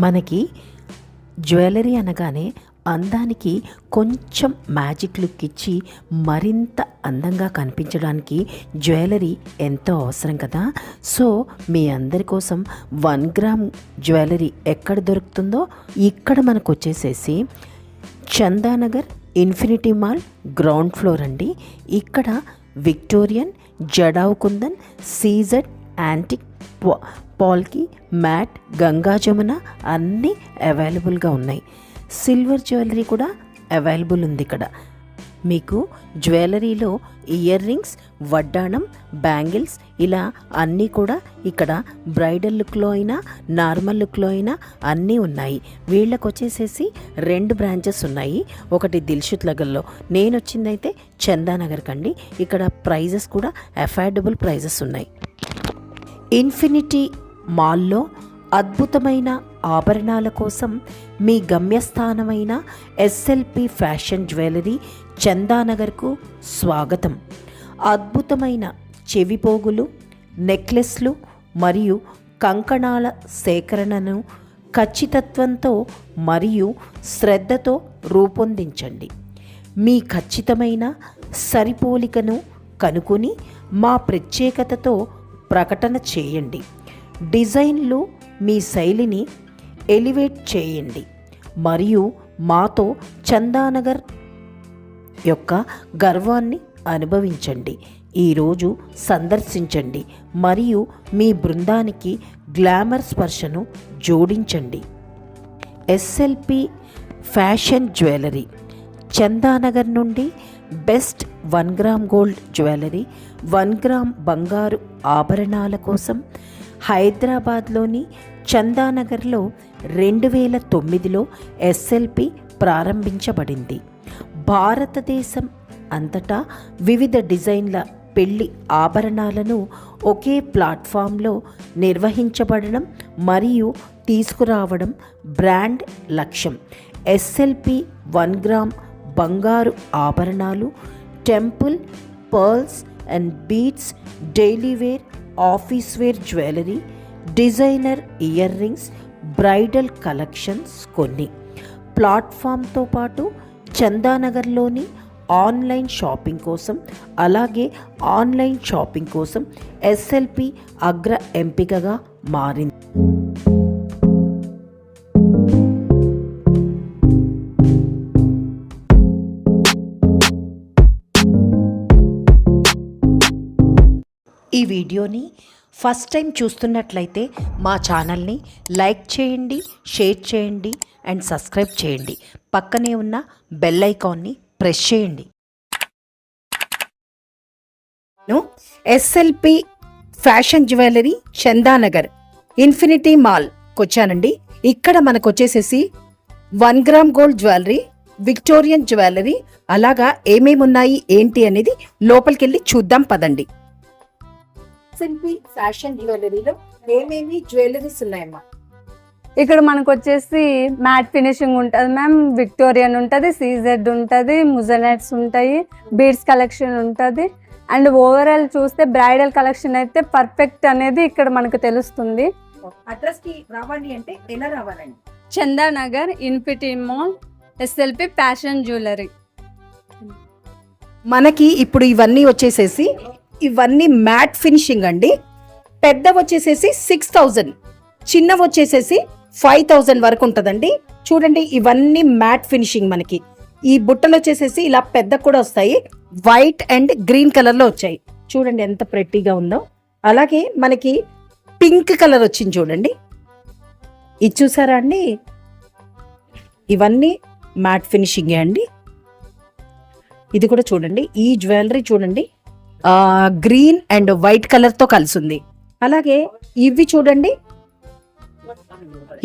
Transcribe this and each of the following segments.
మనకి జ్యువెలరీ అనగానే అందానికి కొంచెం మ్యాజిక్ లుక్ ఇచ్చి మరింత అందంగా కనిపించడానికి జ్యువెలరీ ఎంతో అవసరం కదా. సో మీ అందరి కోసం 1 గ్రామ్ జ్యువెలరీ ఎక్కడ దొరుకుతుందో ఇక్కడ మనకు వచ్చేసేసి Chandanagar infinity mall ground floor అండి. ఇక్కడ Victorian, jadau kundan, CZ, antique, palki, matte, Ganga Jamuna అన్నీ అవైలబుల్గా ఉన్నాయి. సిల్వర్ జ్యువెలరీ కూడా అవైలబుల్ ఉంది ఇక్కడ. మీకు జ్యువెలరీలో ఇయర్ రింగ్స్, వడ్డాణం, బ్యాంగిల్స్ ఇలా అన్నీ కూడా ఇక్కడ బ్రైడల్ లుక్లో అయినా నార్మల్ లుక్లో అయినా అన్నీ ఉన్నాయి. వీళ్ళకి వచ్చేసేసి 2 బ్రాంచెస్ ఉన్నాయి. ఒకటి దిల్షుక్ నగర్లో, నేను వచ్చిందైతే చందానగర్ కండి. ఇక్కడ ప్రైజెస్ కూడా అఫోర్డబుల్ ప్రైజెస్ ఉన్నాయి. ఇన్ఫినిటీ మాల్లో అద్భుతమైన ఆభరణాల కోసం మీ గమ్యస్థానమైన ఎస్ఎల్పి ఫ్యాషన్ జ్యువెలరీ చందానగర్కు స్వాగతం. అద్భుతమైన చెవిపోగులు, నెక్లెస్లు మరియు కంకణాల సేకరణను ఖచ్చితత్వంతో మరియు శ్రద్ధతో రూపొందించండి. మీ ఖచ్చితమైన సరిపోలికను కనుకొని మా ప్రత్యేకతతో ప్రకటన చేయండి. డిజైన్లు మీ శైలిని ఎలివేట్ చేయండి మరియు మాతో చందానగర్ యొక్క గర్వాన్ని అనుభవించండి. ఈరోజు సందర్శించండి మరియు మీ బృందానికి గ్లామర్ స్పర్శను జోడించండి. ఎస్ఎల్పి ఫ్యాషన్ జ్యువెలరీ చందానగర్ నుండి best 1 gram gold jewellery, 1 gram బంగారు ఆభరణాల కోసం హైదరాబాద్లోని చందానగర్లో 2009లో ఎస్ఎల్పి ప్రారంభించబడింది. భారతదేశం అంతటా వివిధ డిజైన్ల పెళ్లి ఆభరణాలను ఒకే ప్లాట్ఫామ్లో నిర్వహించబడడం మరియు తీసుకురావడం బ్రాండ్ లక్ష్యం. ఎస్ఎల్పి 1 గ్రామ్ బంగారు ఆభరణాలు, temple, pearls and beads, daily wear, office wear jewellery, designer earrings, bridal collections కొన్ని. ప్లాట్ఫామ్తో పాటు చందానగర్లోని ఆన్లైన్ షాపింగ్ కోసం, అలాగే ఆన్లైన్ షాపింగ్ కోసం ఎస్ఎల్పి అగ్ర ఎంపికగా మారింది. ఈ వీడియోని ఫస్ట్ టైం చూస్తున్నట్లయితే మా ఛానల్ని లైక్ చేయండి, షేర్ చేయండి అండ్ సబ్స్క్రైబ్ చేయండి. పక్కనే ఉన్న బెల్ ఐకాన్ని ప్రెస్ చేయండి. SLP fashion jewellery Chandanagar infinity మాల్కి వచ్చానండి. ఇక్కడ మనకు వచ్చేసేసి 1 gram gold jewellery, Victorian jewellery అలాగా ఏమేమి ఉన్నాయి ఏంటి అనేది లోపలికి వెళ్ళి చూద్దాం పదండి. ఎస్ఎల్పి ఫ్యాషన్ జ్యువెలరీలో ఏమేమి జ్యువెలరీస్ ఉన్నాయమ్మా? ఇక్కడ మనకు వచ్చేసి మ్యాట్ ఫినిషింగ్ ఉంటుంది మ్యామ్, విక్టోరియన్ ఉంటుంది, సీజెడ్ ఉంటుంది, ముజనెట్స్ ఉంటాయి, బీడ్స్ కలెక్షన్ ఉంటుంది. అండ్ ఓవరాల్ చూస్తే బ్రైడల్ కలెక్షన్ అయితే పర్ఫెక్ట్ అనేది ఇక్కడ మనకు తెలుస్తుంది. అడ్రస్ కి రావాలి అంటే ఎలా రావాలండి? Chandanagar infinity mall SLP fashion jewellery. మనకి ఇప్పుడు ఇవన్నీ వచ్చేసేసి ఇవన్నీ మ్యాట్ ఫినిషింగ్ అండి. పెద్ద వచ్చేసేసి 6000, చిన్న వచ్చేసేసి 5000 వరకు ఉంటుందండి. చూడండి ఇవన్నీ మ్యాట్ ఫినిషింగ్. మనకి ఈ బుట్టలు వచ్చేసేసి ఇలా పెద్ద కూడా వస్తాయి, వైట్ అండ్ గ్రీన్ కలర్లో వచ్చాయి. చూడండి ఎంత ప్రెట్టీగా ఉందో. అలాగే మనకి పింక్ కలర్ వచ్చింది చూడండి, ఇది చూసారా అండి? ఇవన్నీ మ్యాట్ ఫినిషింగే అండి. ఇది కూడా చూడండి, ఈ జ్యువెలరీ చూడండి గ్రీన్ అండ్ వైట్ కలర్ తో కలిసి ఉంది. అలాగే ఇవి చూడండి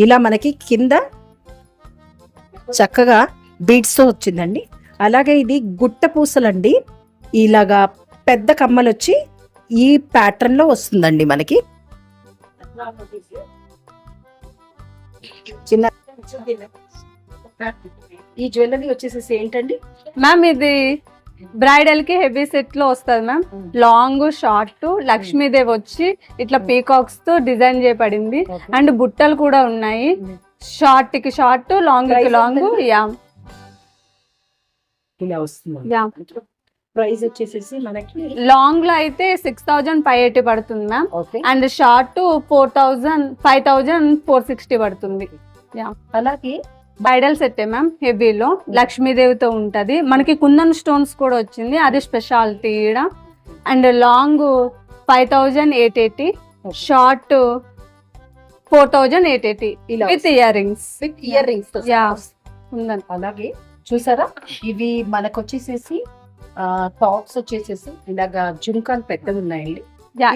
ఇలా మనకి కింద చక్కగా బీడ్స్ తో వచ్చిందండి. అలాగే ఇది గుట్ట పూసలండి, ఇలాగా పెద్ద కమ్మలు వచ్చి ఈ ప్యాటర్న్ లో వస్తుందండి మనకి. చిన్న ఈ జ్యువెలరీ వచ్చేసేసి ఏంటండి మ్యామ్? ఇది బ్రైడల్ కి హెవీ సెట్ లో వస్తుంది మ్యామ్. లాంగ్ షార్ట్ లక్ష్మీదేవి వచ్చి ఇట్లా పీకాక్స్ తో డిజైన్ చేయబడింది. అండ్ బుట్టలు కూడా ఉన్నాయి. షార్ట్ కి షార్ట్, లాంగ్ కి Price లాంగ్. ఎంత? యా ఇలా వస్తుంది. యా ప్రైస్ వచ్చేసేసి మనకి లాంగ్ లో అయితే 6580 పడుతుంది మ్యామ్. ఓకే. అండ్ షార్ట్ 5460 పడుతుంది. యా అలాగే బ్రైడల్ సెట్ మ్యామ్, హెవీలో లక్ష్మీదేవితో ఉంటది. మనకి కుందన్ స్టోన్స్ కూడా వచ్చింది, అది స్పెషాలిటీ ఈడ. అండ్ లాంగ్ 5880, షార్ట్ 4880 ఇలా with ear rings. With ear rings. Yeah kundan. అలాగే చూసారా, ఇవి మనకు వచ్చేసేసి టాప్స్ వచ్చేసేసి ఇలాగా జుంకాలు పెద్దవి ఉన్నాయండి. యా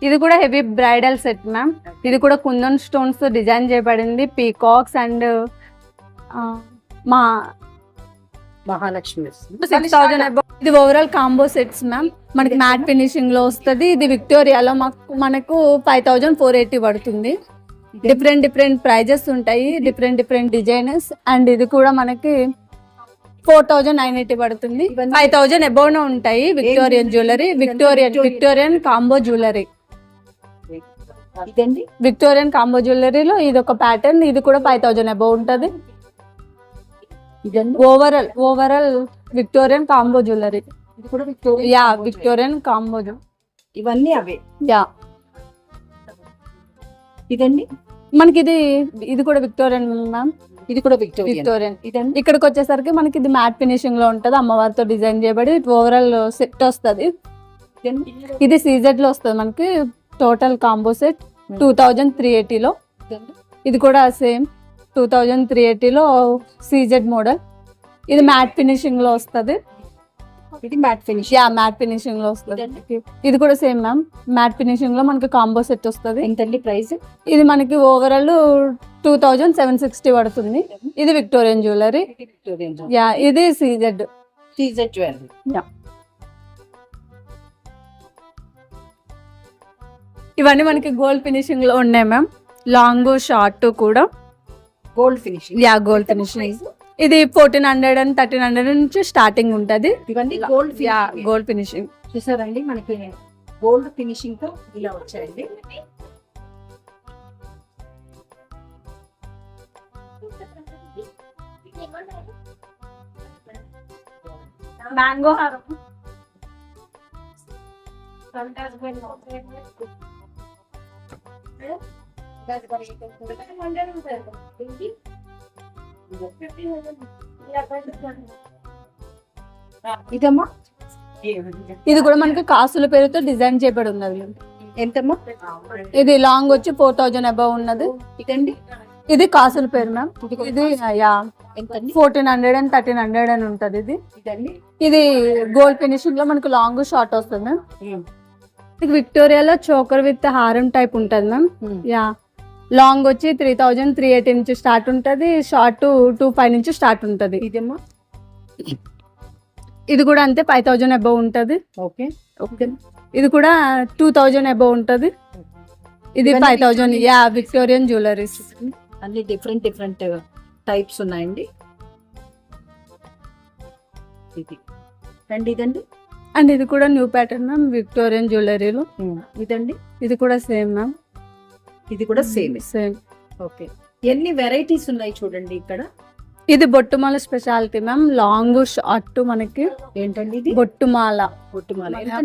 ఇది కూడా హెవీ బ్రైడల్ సెట్ మ్యామ్. ఇది కూడా కుందన్ స్టోన్స్ తో డిజైన్ చేయబడింది, పీకాక్స్ అండ్ మా మహాలక్ష్మి వస్తుంది. 6000 above. ఇది ఓవరాల్ కాంబో సెట్స్ మ్యామ్. మనకి మ్యాట్ ఫినిషింగ్ లో వస్తుంది. ఇది విక్టోరియాలో మనకు 5480 పడుతుంది. డిఫరెంట్ ప్రైజెస్ ఉంటాయి, డిఫరెంట్ డిజైనర్స్. అండ్ ఇది కూడా మనకి 4980 పడుతుంది. 5000 అబౌవ్ ఉంటాయి. Victorian jewellery, Victorian combo jewellery. ఇదండి విక్టోరియన్ కాంబో జ్యువెలరీలో ఇది ఒక ప్యాటర్న్. ఇది కూడా 5000 అబౌవ్ ఉంటది. ఇదండి ఓవరాల్ విక్టోరియన్ కాంబో జ్యువెలరీ. ఇది కూడా విక్టోరియన్. Yeah Victorian combo. ఇవన్నీ అవే. యా ఇదండి మనకి ఇది కూడా విక్టోరియన్ మ్యామ్. ఇది కూడా విక్టోరియన్. విక్టోరియన్. ఇదండి ఇక్కడికి వచ్చేసరికి మనకి ఇది మ్యాట్ ఫినిషింగ్ లో ఉంటది, అమ్మవారితో డిజైన్ చేయబడి ఓవరాల్ సెట్ వస్తుంది. ఇదండి ఇది సీజెడ్ లో వస్తుంది మనకి. టోటల్ కాంబో సెట్ 2380లో. ఇదండి ఇది కూడా సేమ్ 2380లో సీజెడ్ మోడల్. ఇది మ్యాట్ ఫినిషింగ్ లో వస్తుంది. ఇది matte finish. Yeah matte finishing లో వస్తుంది. ఇది కూడా సేమ్ మ్యామ్, మ్యాట్ ఫినిషింగ్ లో మనకి కాంబో సెట్ వస్తుంది. ఎంతండి ప్రైస్? ఇది మనకి ఓవరాల్ 2760 పడుతుంది. ఇది విక్టోరియన్ జ్యువెలరీ. విక్టోరియన్ యా ఇది సీజెడ్. CZ jewellery. యా ఇవన్నీ మనకి గోల్డ్ ఫినిషింగ్ లో ఉన్నాయి మ్యామ్. లాంగ్ షార్ట్ కూడా gold finishing. Yeah gold finishing. ఇది 1400 and 1300 నుంచి స్టార్టింగ్ ఉంటది. ఇవన్నీ గోల్డ్. Yeah gold finishing. చూసారండి, మనకి గోల్డ్ ఫినిషింగ్ తో ఇలా వచ్చాయండి. మ్యాంగో హారం. ఇదమ్మా ఇది కూడా మనకి కాసుల పేరుతో డిజైన్ చేయబడి ఉన్నది. ఎంతమ్మా? ఇది లాంగ్ వచ్చి 4000 అబౌవ్ ఉన్నది. ఇదండి ఇది కాసుల పేరు మ్యామ్. ఇది యా ఎంతండి? 1400 and 1300 అని ఉంటది. ఇదండి ఇది గోల్డ్ ఫినిషింగ్ లో మనకి లాంగ్ షార్ట్ వస్తుంది మ్యామ్. ఇది విక్టోరియాలో చోకర్ విత్ హారం టైప్ ఉంటది మ్యామ్. యా లాంగ్ వచ్చి 3380 నుంచి స్టార్ట్ ఉంటది, షార్ట్ 25 నుంచి స్టార్ట్ ఉంటది. ఇదమ్మా ఇది కూడా అంతే 5000 అబౌవ్ ఉంటది. ఓకే. ఓకే. ఇది కూడా 2000 అబౌవ్ ఉంటది. ఇది 5000. Yeah Victorian jewelleries. అన్ని డిఫరెంట్ టైప్స్ ఉన్నాయండి. ఇది అండి. ఇదండి అండ్ ఇది కూడా న్యూ ప్యాటర్న్ మ్యామ్, విక్టోరియన్ జ్యువెలరీలో. ఇదండి ఇది కూడా సేమ్ మ్యామ్. ఇది కూడా సేమ్. ఓకే. ఎన్ని వెరైటీస్ ఉన్నాయి చూడండి ఇక్కడ. ఇది బొట్టుమాల స్పెషాలిటీ మ్యామ్. లాంగ్ షార్ట్ మనకి. ఏంటండి ఇది? బొట్టుమాల.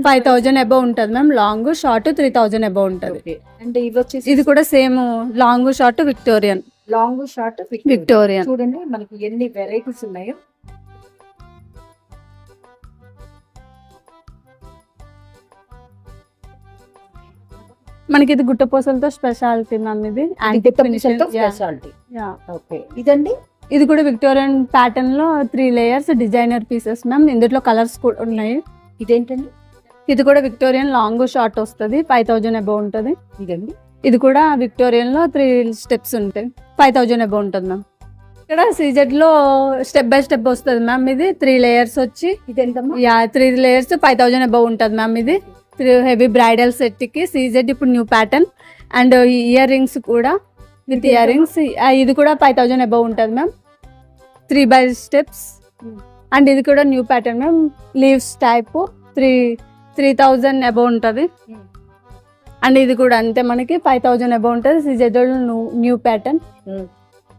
5000 అబౌవ్ ఉంటది మ్యామ్. లాంగ్ షార్ట్ 3000 అబౌవ్ ఉంటది. అంటే ఇవి వచ్చేసి ఇది కూడా same long short Victorian. Long short Victorian. చూడండి మనకి ఎన్ని వెరైటీస్ ఉన్నాయో. మనకి ఇది గుట్టపూసలతో స్పెషాలిటీ మ్యామ్. ఇది antique finishing speciality. Yeah okay. ఇదండి ఇది కూడా విక్టోరియన్ ప్యాటర్న్ లో 3 layers డిజైనర్ పీసెస్ మ్యామ్. ఇందులో కలర్స్ కూడా ఉన్నాయి. ఇదేంటండి? ఇది కూడా విక్టోరియన్ లాంగ్ షార్ట్ వస్తుంది, 5000 అబౌవ్ ఉంటది. ఇదండి ఇది కూడా విక్టోరియన్ లో 3 steps ఉంటాయి, 5000 అబౌవ్ ఉంటుంది మ్యామ్. ఇక్కడ సీజెడ్ లో స్టెప్ బై స్టెప్ వస్తుంది మ్యామ్. ఇది 3 layers వచ్చి ఇదెంతమ్మా? యా 3 layers 5000 అబౌవ్ ఉంటుంది మ్యామ్. ఇది హెవీ బ్రైడల్ సెట్ కి సీజెడ్ ఇప్పుడు new pattern. And ear rings కూడా విత్ ఇయర్ రింగ్స్. ఇది కూడా 5000 అబౌవ్ ఉంటుంది మ్యామ్. 3 by steps. అండ్ ఇది కూడా new pattern ma'am. Leaves type 3000 above ఉంటుంది. అండ్ ఇది కూడా అంతే మనకి 5000 అబౌవ్ ఉంటుంది. CZ new pattern.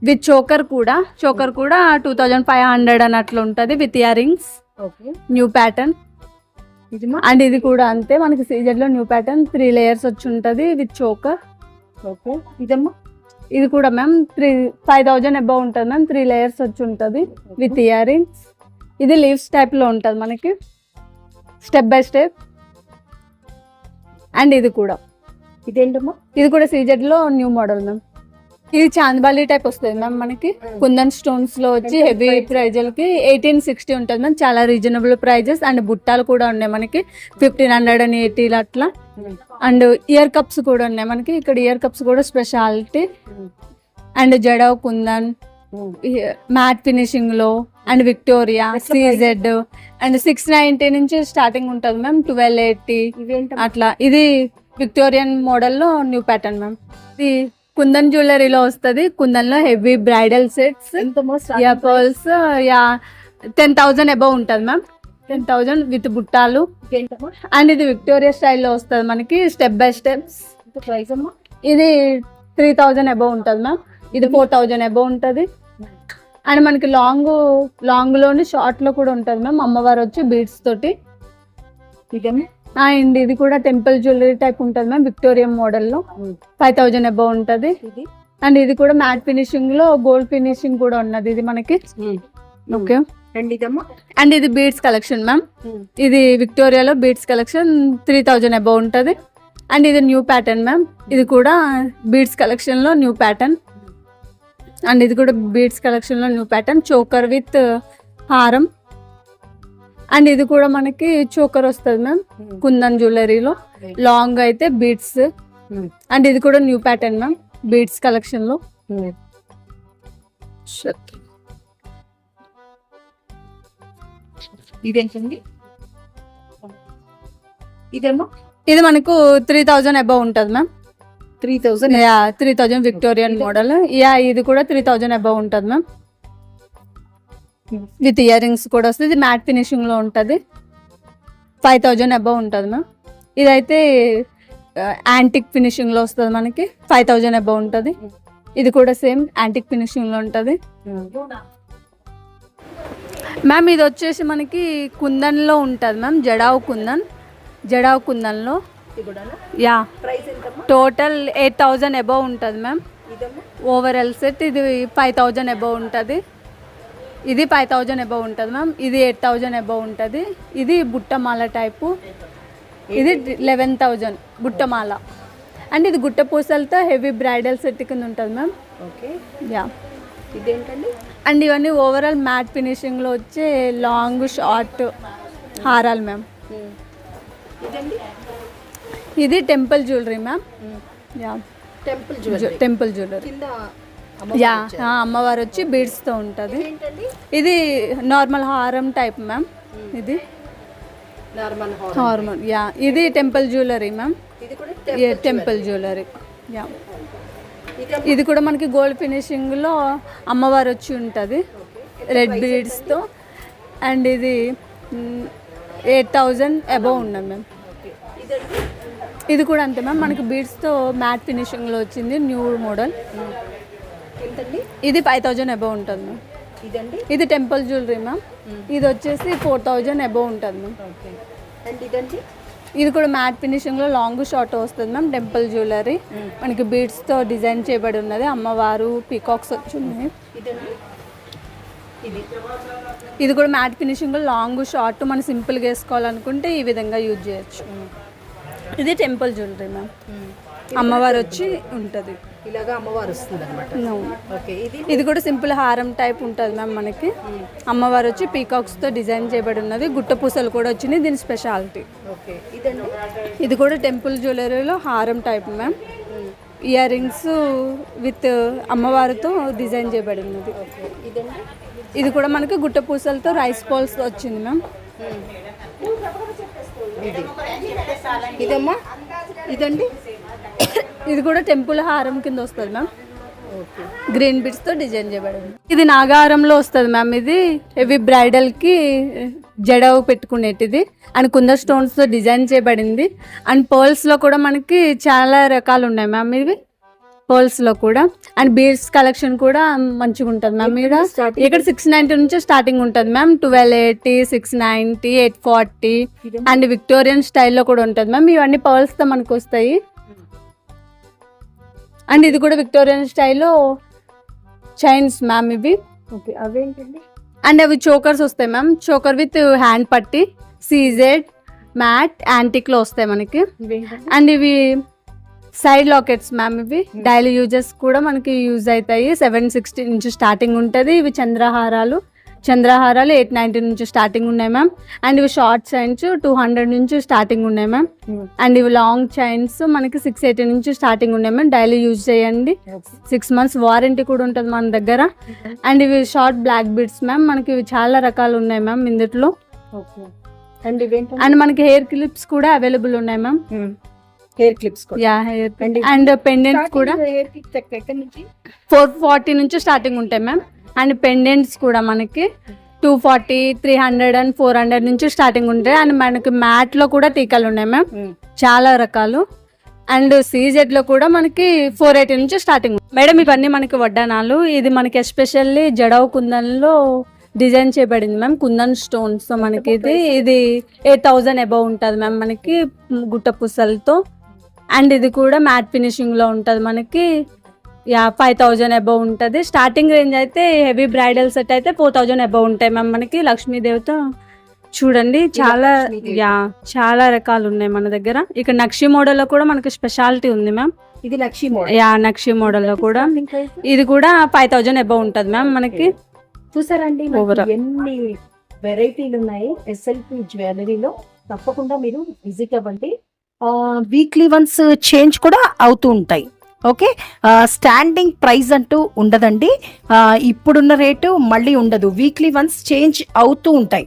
With choker కూడా 2500 అని అట్లా ఉంటుంది with ear rings okay new pattern. ఇది అండ్ ఇది కూడా అంతే మనకి సీజెడ్ లో న్యూ ప్యాటర్న్ 3 లేయర్స్ వచ్చి ఉంటుంది విత్ చోకర్. ఓకే ఇదమ్మా ఇది కూడా మ్యామ్ 5000 అబౌవ్ ఉంటుంది మ్యామ్ 3 లేయర్స్ వచ్చి ఉంటుంది విత్ ఇయర్ రింగ్స్. ఇది లీవ్స్ టైప్ లో ఉంటుంది మనకి స్టెప్ బై స్టెప్. అండ్ ఇది కూడా ఇదేంటమ్మా ఇది కూడా సీజెడ్ లో న్యూ మోడల్ మ్యామ్. ఇది చాందబాలి టైప్ వస్తుంది మ్యామ్ మనకి కుందన్ స్టోన్స్ లో వచ్చి హెవీ ప్రైజులకి 1860 ఉంటుంది మ్యామ్. చాలా రీజనబుల్ ప్రైజెస్. అండ్ బుట్టాలు కూడా ఉన్నాయి మనకి 1580 అట్లా. అండ్ ఇయర్ కప్స్ కూడా ఉన్నాయి మనకి. ఇక్కడ ఇయర్ కప్స్ కూడా speciality. And jadau kundan matte finishing లో అండ్ విక్టోరియా సీజెడ్ అండ్ 690 నుంచి స్టార్టింగ్ ఉంటుంది మ్యామ్ 1280 అట్లా. ఇది విక్టోరియన్ మోడల్లో న్యూ ప్యాటర్న్ మ్యామ్. ఇది కుందన్ జ్యువెలరీలో వస్తుంది. కుందన్ లో heavy bridal sets year pearls 10,000 above ఉంటుంది మ్యామ్. 10,000 విత్ బుట్టాలు. అండ్ ఇది విక్టోరియా స్టైల్లో వస్తుంది మనకి స్టెప్ బై స్టెప్స్. ప్రైస్ అమ్మా ఇది 3000 అబౌవ్ ఉంటుంది మ్యామ్. ఇది 4000 అబౌవ్ ఉంటుంది. అండ్ మనకి లాంగ్ లోని షార్ట్ లో కూడా ఉంటుంది మ్యామ్. అమ్మవారు వచ్చి బీడ్స్ తోటి. ఇదేమో అండ్ ఇది కూడా టెంపుల్ జ్యువెలరీ టైప్ ఉంటుంది మ్యామ్ విక్టోరియా మోడల్లో 5000 అబౌవ్ ఉంటుంది. అండ్ ఇది కూడా మ్యాట్ ఫినిషింగ్ లో గోల్డ్ ఫినిషింగ్ కూడా ఉన్నది ఇది మనకి. ఓకే అండ్ ఇది బీడ్స్ కలెక్షన్ మ్యామ్. ఇది విక్టోరియాలో బీడ్స్ కలెక్షన్ 3000 అబౌవ్ ఉంటుంది. అండ్ ఇది న్యూ ప్యాటర్న్ మ్యామ్. ఇది కూడా బీడ్స్ కలెక్షన్ లో న్యూ ప్యాటర్న్. అండ్ ఇది కూడా బీడ్స్ కలెక్షన్ లో న్యూ ప్యాటర్న్ చోకర్ విత్ హారం. అండ్ ఇది కూడా మనకి చోకర్ వస్తుంది మ్యామ్ కుందన్ జ్యువెలరీలో. లాంగ్ అయితే బీడ్స్. అండ్ ఇది కూడా new pattern ma'am beads collection లో. ఇదేంటండి ఇదేమో ఇది మనకు 3000 అబౌవ్ ఉంటుంది మ్యామ్. 3000 Victorian model. ఇది కూడా 3000 అబౌవ్ ఉంటుంది మ్యామ్ విత్ ఇయర్ రింగ్స్ కూడా వస్తుంది. ఇది మ్యాట్ ఫినిషింగ్ లో ఉంటుంది 5000 అబౌవ్ ఉంటుంది మ్యామ్. ఇదైతే యాంటిక్ ఫినిషింగ్ లో వస్తుంది మనకి 5000 అబౌవ్ ఉంటుంది. ఇది కూడా సేమ్ యాంటిక్ ఫినిషింగ్ లో ఉంటుంది మ్యామ్. ఇది వచ్చేసి మనకి కుందన్ లో ఉంటుంది మ్యామ్. జడావ్ కుందన్ లో టోటల్ 8000 అబౌవ్ ఉంటుంది మ్యామ్. ఓవరాల్ సెట్ ఇది 5000 అబౌవ్ ఉంటుంది. ఇది 5000 అబౌవ్ ఉంటుంది మ్యామ్. ఇది 8000 అబౌవ్ ఉంటుంది. ఇది బుట్టమాల టైపు. ఇది 11,000 బుట్టమాల. అండ్ ఇది గుట్ట పూసలతో హెవీ బ్రైడల్ సెట్ కింద ఉంటుంది మ్యామ్. ఇదేంటండి అండ్ ఇవన్నీ ఓవరాల్ మ్యాట్ ఫినిషింగ్ లో వచ్చే లాంగ్ షార్ట్ హారాలు మ్యామ్. ఇది temple jewellery ma'am. Temple jewellery అమ్మవారు వచ్చి బీడ్స్ తో ఉంటుంది. ఇది నార్మల్ హారం టైప్ మ్యామ్. ఇది నార్మల్ ఇది temple jewellery ma'am. Temple jewellery. ఇది కూడా మనకి గోల్డ్ ఫినిషింగ్ లో అమ్మవారు వచ్చి ఉంటుంది రెడ్ బీడ్స్ తో. అండ్ ఇది 8000 అబౌవ్ ఉన్నది మ్యామ్. ఇది కూడా అంతే మ్యామ్ మనకి బీడ్స్ తో మ్యాట్ ఫినిషింగ్ లో వచ్చింది న్యూ మోడల్. ఇది 5000 అబౌవ్ ఉంటుంది మ్యామ్. ఇది టెంపుల్ జ్యువెలరీ మ్యామ్. ఇది వచ్చేసి 4000 అబౌవ్ ఉంటుంది మ్యామ్. ఇది కూడా మ్యాట్ ఫినిషింగ్ లో లాంగ్ షార్ట్ వస్తుంది మ్యామ్. టెంపుల్ జ్యువెలరీ మనకి బీడ్స్ తో డిజైన్ చేయబడి ఉన్నది. అమ్మవారు పీకాక్స్ వచ్చి ఉన్నాయి. ఇది కూడా మ్యాట్ ఫినిషింగ్ లో లాంగ్ షార్ట్ మనం సింపుల్ గా వేసుకోవాలనుకుంటే ఈ విధంగా యూజ్ చేయొచ్చు. ఇది టెంపుల్ జ్యువెలరీ మ్యామ్. అమ్మవారు వచ్చి ఉంటుంది ఇలాగా అమ్మవారు వస్తుంది అన్నమాట. ఇది కూడా సింపుల్ హారం టైప్ ఉంటుంది మ్యామ్ మనకి. అమ్మవారు వచ్చి పీకాక్స్ తో డిజైన్ చేయబడి ఉన్నది. గుట్ట పూసలు కూడా వచ్చినాయి దీని స్పెషాలిటీ. ఇది కూడా టెంపుల్ జ్యువెలరీలో హారం type ma'am. Ear rings with అమ్మవారితో డిజైన్ చేయబడి ఉన్నది. ఇది కూడా మనకి గుట్ట పూసలతో రైస్ బాల్స్ వచ్చింది మ్యామ్. ఇదమ్మా ఇదండి ఇది కూడా టెంపుల్ హారం కింద వస్తుంది మ్యామ్. గ్రీన్ బిట్స్ తో డిజైన్ చేయబడింది. ఇది నాగారంలో వస్తుంది మ్యామ్. ఇది హెవీ బ్రైడల్ కి జడవు పెట్టుకునేటిది. అండ్ కుందన్ స్టోన్స్ తో డిజైన్ చేయబడింది. అండ్ పర్ల్స్ లో కూడా మనకి చాలా రకాలు ఉన్నాయి మ్యామ్. ఇవి పర్ల్స్ లో కూడా. అండ్ బీడ్స్ కలెక్షన్ కూడా మంచిగా ఉంటుంది మ్యామ్. ఇక్కడ 690 నుంచి స్టార్టింగ్ ఉంటుంది మ్యామ్. 1280, 690, 840 అండ్ విక్టోరియన్ స్టైల్లో కూడా ఉంటుంది మ్యామ్. ఇవన్నీ పర్ల్స్ తో మనకు వస్తాయి. అండ్ ఇది కూడా విక్టోరియన్ స్టైల్లో చైన్స్ మ్యామ్ ఇవి. ఓకే, అవేంటండి? అండ్ అవి చోకర్స్ వస్తాయి మ్యామ్. చోకర్ విత్ హ్యాండ్ పట్టి, సీజెడ్, మ్యాట్, యాంటిక్ లో వస్తాయి మనకి. అండ్ ఇవి సైడ్ లాకెట్స్ మ్యామ్. ఇవి డైలీ యూజెస్ కూడా మనకి యూజ్ అవుతాయి. 760 నుంచి స్టార్టింగ్ ఉంటుంది. ఇవి చంద్రహారాలు 890 నుంచి స్టార్టింగ్ ఉన్నాయి మ్యామ్. అండ్ ఇవి షార్ట్ చైన్స్ 200 నుంచి స్టార్టింగ్ ఉన్నాయి మ్యామ్. అండ్ ఇవి లాంగ్ చైన్స్ మనకి 680 నుంచి స్టార్టింగ్ ఉన్నాయి మ్యామ్. డైలీ యూజ్ చేయండి. 6 months వారంటీ కూడా ఉంటుంది మన దగ్గర. అండ్ ఇవి షార్ట్ బ్లాక్ బీడ్స్ మ్యామ్. మనకి ఇవి చాలా రకాలు ఉన్నాయి మ్యామ్ ఇందులో. అండ్ మనకి హెయిర్ క్లిప్స్ కూడా అవైలబుల్ ఉన్నాయి ma'am. Hair clips yeah, hair and pendants కూడా 440 నుంచి స్టార్టింగ్ ఉంటాయి మ్యామ్. అండ్ పెండెంట్స్ కూడా మనకి 240, 300 అండ్ 400 నుంచి స్టార్టింగ్ ఉంటాయి. అండ్ మనకి మ్యాట్ లో కూడా టీకాలు ఉన్నాయి మ్యామ్, చాలా రకాలు. అండ్ సీజెడ్ లో కూడా మనకి 480 నుంచి స్టార్టింగ్. మేడం ఇవన్నీ మనకి వడ్డానాలు. ఇది మనకి ఎస్పెషల్లీ జడవ్ కుందన్లో డిజైన్ చేయబడింది మ్యామ్. కుందన్ స్టోన్స్ తో మనకి ఇది 8000 అబౌవ్ ఉంటుంది మ్యామ్ మనకి గుట్ట పుసలతో. అండ్ ఇది కూడా మ్యాట్ ఫినిషింగ్ లో ఉంటుంది మనకి. 5000 అబౌవ్ ఉంటుంది. స్టార్టింగ్ రేంజ్ అయితే హెవీ బ్రైడల్ సెట్ అయితే 4000 అబౌవ్ ఉంటాయి మ్యామ్ మనకి. లక్ష్మీదేవితో చూడండి చాలా రకాలు ఉన్నాయి మన దగ్గర. ఇక్కడ నక్షి మోడల్ లో కూడా మనకి స్పెషాలిటీ ఉంది మ్యామ్. ఇది నక్షి మోడల్. నక్షి మోడల్ లో కూడా ఇది కూడా 5000 అబౌవ్ ఉంటుంది మ్యామ్ మనకి. చూసారండి ఎన్ని వెరైటీలు ఉన్నాయి ఎస్ఎల్పి జ్యువెలరీలో. తప్పకుండా మీరు విజిట్ అవ్వండి. వీక్లీ వన్స్ చేంజ్ కూడా అవుతూ ఉంటాయి. ఓకే, స్టాండింగ్ ప్రైస్ అంటూ ఉండదండి. ఇప్పుడున్న రేటు మళ్ళీ ఉండదు. వీక్లీ వన్స్ చేంజ్ అవుతూ ఉంటాయి.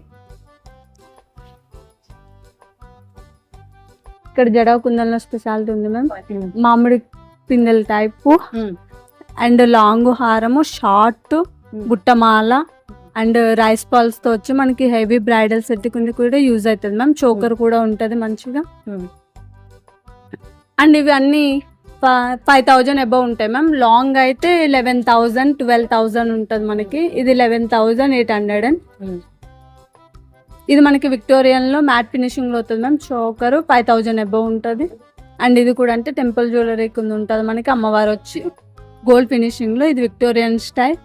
ఇక్కడ జడవ కుందన్లో స్పెషాలిటీ ఉంది మ్యామ్. మామిడి పిందెల టైపు అండ్ లాంగ్ హారము, షార్ట్ బుట్టమాల అండ్ రైస్ పాల్స్ తో వచ్చి మనకి హెవీ బ్రైడల్ సెట్ కింద కూడా యూజ్ అవుతుంది మ్యామ్. చోకర్ కూడా ఉంటది మంచిగా. అండ్ ఇవి అన్ని 5000 అబౌవ్ ఉంటాయి మ్యామ్. లాంగ్ అయితే 11,000, 12,000 ఉంటుంది మనకి. ఇది 11,800. ఇది మనకి విక్టోరియన్ లో మ్యాట్ ఫినిషింగ్ లో అవుతుంది మ్యామ్. చోకర్ 5000 అబౌవ్ ఉంటుంది. అండ్ ఇది కూడా అంటే టెంపుల్ జ్యువెలరీ కింద ఉంటుంది మనకి. అమ్మవారు వచ్చి గోల్డ్ ఫినిషింగ్ లో. ఇది విక్టోరియన్ స్టైల్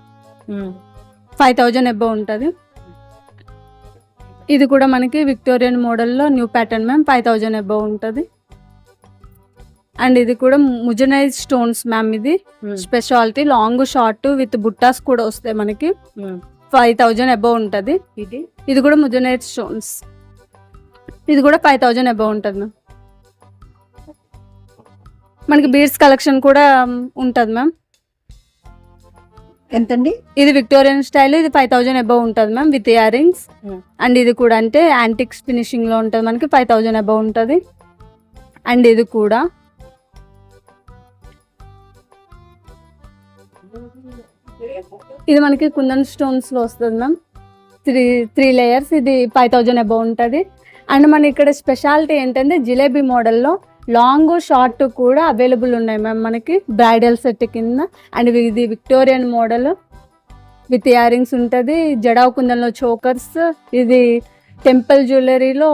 5000 అబౌవ్ ఉంటుంది. ఇది కూడా మనకి విక్టోరియన్ మోడల్లో న్యూ ప్యాటర్న్ మ్యామ్. 5000 అబౌవ్ ఉంటుంది. అండ్ ఇది కూడా ముజనైజ్ స్టోన్స్ మ్యామ్. ఇది స్పెషాలిటీ లాంగ్ షార్ట్ విత్ బుట్టాస్ కూడా వస్తాయి మనకి. 5000 అబౌవ్ ఉంటుంది. ఇది కూడా ముజనైజ్ స్టోన్స్. ఇది కూడా 5000 అబౌవ్ ఉంటుంది మ్యామ్. మనకి బీడ్స్ కలెక్షన్ కూడా ఉంటుంది మ్యామ్. ఎంతండి? ఇది విక్టోరియన్ స్టైల్. ఇది 5000 అబౌవ్ ఉంటుంది ma'am with ear rings. And ఇది కూడా అంటే యాంటిక్స్ ఫినిషింగ్ లో ఉంటుంది మనకి. 5000 అబౌవ్ ఉంటుంది. అండ్ ఇది కూడా ఇది మనకి కుందన్ స్టోన్స్ లో వస్తుంది మ్యామ్. 3 లేయర్స్. ఇది 5000 అబౌవ్ ఉంటుంది. అండ్ మన ఇక్కడ స్పెషాలిటీ ఏంటంటే జిలేబీ మోడల్లో లాంగ్ షార్ట్ కూడా అవైలబుల్ ఉన్నాయి మ్యామ్ మనకి బ్రైడల్ సెట్ కింద. అండ్ ఇది Victorian model with ear rings ఉంటుంది. జడావ్ కుందన్లో చోకర్స్. ఇది టెంపుల్ జ్యువెలరీలో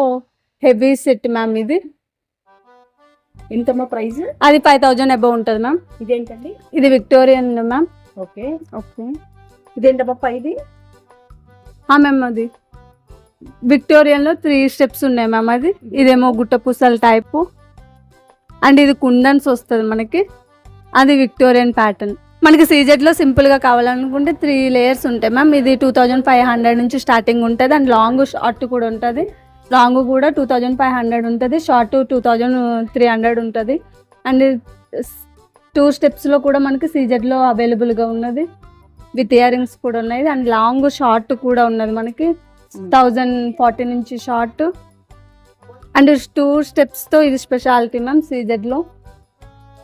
హెవీ సెట్ మ్యామ్. ఇది ఎంతమ్మా ప్రైస్? అది 5000 అబౌవ్ ఉంటుంది మ్యామ్. ఇదేంటండి? ఇది విక్టోరియన్ మ్యామ్. Okay okay. ఇదేంటమ్మా ఇది? మ్యామ్ అది విక్టోరియన్లో 3 స్టెప్స్ ఉన్నాయి మ్యామ్. అది ఇదేమో గుట్ట పూసల టైపు. అండ్ ఇది కుందన్స్ వస్తుంది మనకి. అది విక్టోరియన్ ప్యాటర్న్. మనకి సీజెడ్లో సింపుల్గా కావాలనుకుంటే 3 లేయర్స్ ఉంటాయి మ్యామ్. ఇది 2500 నుంచి స్టార్టింగ్ ఉంటుంది. అండ్ లాంగ్ షార్ట్ కూడా ఉంటుంది. లాంగ్ కూడా 2500 ఉంటుంది. షార్ట్ 2300 ఉంటుంది. అండ్ 2 స్టెప్స్లో కూడా మనకి సీజెడ్లో అవైలబుల్గా ఉన్నది. విత్ ఇయర్ రింగ్స్ కూడా ఉన్నాయి. అండ్ లాంగ్ షార్ట్ కూడా ఉన్నది మనకి. 1040 నుంచి షార్ట్. అండ్ 2 స్టెప్స్తో ఇది స్పెషాలిటీ మ్యామ్. సీజెడ్లో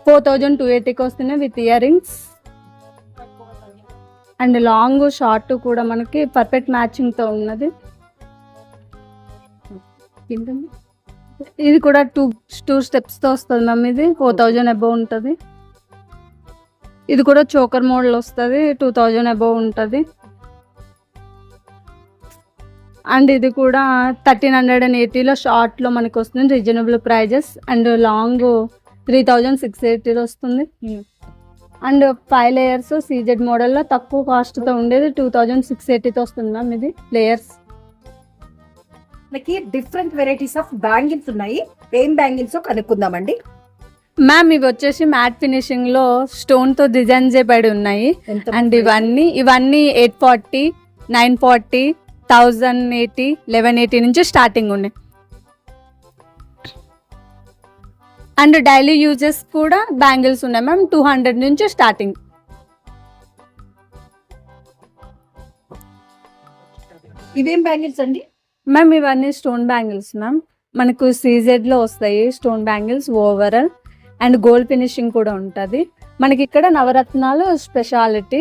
4280కి వస్తున్నాయి with ear rings. And long short కూడా మనకి పర్ఫెక్ట్ మ్యాచింగ్తో ఉన్నది. ఇది కూడా 2 స్టెప్స్తో వస్తుంది మ్యామ్. ఇది 4000 అబౌవ్ ఉంటుంది. ఇది కూడా చోకర్ మోడల్ వస్తుంది, 2000 అబోవ్ ఉంటుంది. అండ్ ఇది కూడా 1380లో షార్ట్లో మనకు వస్తుంది, రీజనబుల్ ప్రైజెస్. అండ్ లాంగ్ 3680లో వస్తుంది. అండ్ 5 లేయర్స్ సీజెడ్ మోడల్లో తక్కువ కాస్ట్తో ఉండేది 2680తో వస్తుంది మ్యామ్. ఇది లేయర్స్. మనకి డిఫరెంట్ వెరైటీస్ ఆఫ్ బ్యాంగిల్స్ ఉన్నాయి. ఏం బ్యాంగిల్స్ కనుక్కుందామండి. మ్యామ్ ఇవి వచ్చేసి మ్యాట్ ఫినిషింగ్ లో స్టోన్ తో డిజైన్ చేయబడి ఉన్నాయి. అండ్ ఇవన్నీ 840, 940, 1080, 1180 నుంచి స్టార్టింగ్ ఉన్నాయి. అండ్ డైలీ యూజెస్ కూడా బ్యాంగిల్స్ ఉన్నాయి మ్యామ్, 200 నుంచి స్టార్టింగ్. ఇవేం బ్యాంగిల్స్ అండి? మ్యామ్ ఇవన్నీ స్టోన్ బ్యాంగిల్స్ మ్యామ్. మనకు సీజెడ్ లో వస్తాయి stone bangles overall. And gold finishing కూడా ఉంటుంది. మనకి ఇక్కడ నవరత్నాలు స్పెషాలిటీ.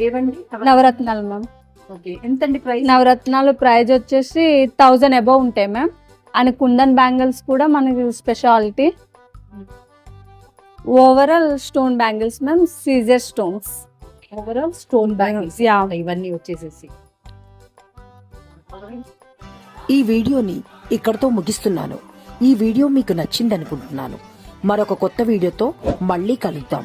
ఏవండి నవరత్నాలు మ్యామ్. ఓకే, ఎంతండి ప్రైస్? నవరత్నాలు ప్రైజ్ వచ్చేసి 1000 అబౌవ్ ఉంటాయి మ్యామ్. అండ్ కుందన్ బ్యాంగిల్స్ కూడా మనకి speciality. Overall stone bangles ma'am, సీజర్ స్టోన్స్. ఓవరాల్ స్టోన్ బ్యాంగిల్స్ ఇవన్నీ వచ్చేసేసి. ఈ వీడియోని ఇక్కడితో ముగిస్తున్నాను. ఈ వీడియో మీకు నచ్చిందనుకుంటున్నాను. మరొక కొత్త వీడియోతో మళ్ళీ కలుద్దాం.